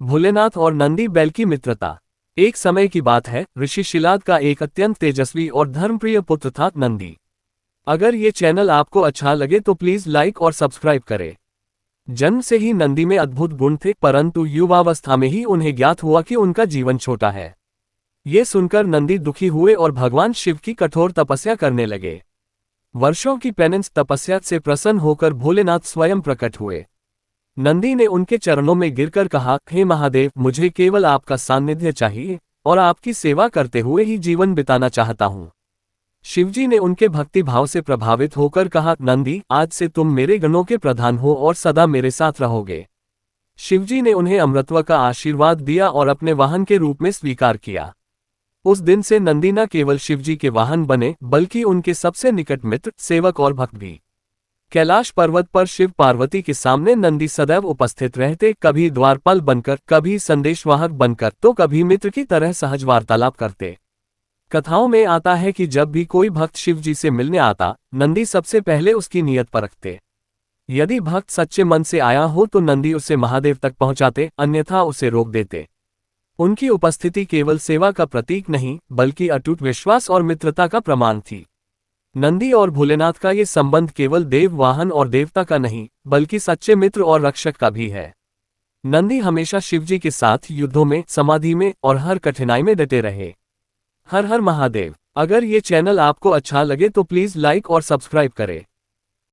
भोलेनाथ और नंदी बैल की मित्रता। एक समय की बात है, ऋषि शिलाद का एक अत्यंत तेजस्वी और धर्मप्रिय पुत्र था, नंदी। अगर ये चैनल आपको अच्छा लगे तो प्लीज लाइक और सब्सक्राइब करें। जन्म से ही नंदी में अद्भुत गुण थे, परंतु युवावस्था में ही उन्हें ज्ञात हुआ कि उनका जीवन छोटा है। ये सुनकर नंदी दुखी हुए और भगवान शिव की कठोर तपस्या करने लगे। वर्षों की पेनेंस तपस्या से प्रसन्न होकर भोलेनाथ स्वयं प्रकट हुए। नंदी ने उनके चरणों में गिरकर कहा, हे महादेव, मुझे केवल आपका सान्निध्य चाहिए और आपकी सेवा करते हुए ही जीवन बिताना चाहता हूं। शिवजी ने उनके भक्ति भाव से प्रभावित होकर कहा, नंदी, आज से तुम मेरे गणों के प्रधान हो और सदा मेरे साथ रहोगे। शिवजी ने उन्हें अमृतत्व का आशीर्वाद दिया और अपने वाहन के रूप में स्वीकार किया। उस दिन से नंदी न केवल शिवजी के वाहन बने, बल्कि उनके सबसे निकट मित्र, सेवक और भक्त भी। कैलाश पर्वत पर शिव पार्वती के सामने नंदी सदैव उपस्थित रहते, कभी द्वारपाल बनकर, कभी संदेशवाहक बनकर, तो कभी मित्र की तरह सहज वार्तालाप करते। कथाओं में आता है कि जब भी कोई भक्त शिवजी से मिलने आता, नंदी सबसे पहले उसकी नीयत परखते। यदि भक्त सच्चे मन से आया हो तो नंदी उसे महादेव तक पहुंचाते, अन्यथा उसे रोक देते। उनकी उपस्थिति केवल सेवा का प्रतीक नहीं, बल्कि अटूट विश्वास और मित्रता का प्रमाण थी। नंदी और भोलेनाथ का ये संबंध केवल देव वाहन और देवता का नहीं, बल्कि सच्चे मित्र और रक्षक का भी है। नंदी हमेशा शिवजी के साथ युद्धों में, समाधि में और हर कठिनाई में डटे रहे। हर हर महादेव। अगर ये चैनल आपको अच्छा लगे तो प्लीज लाइक और सब्सक्राइब करें।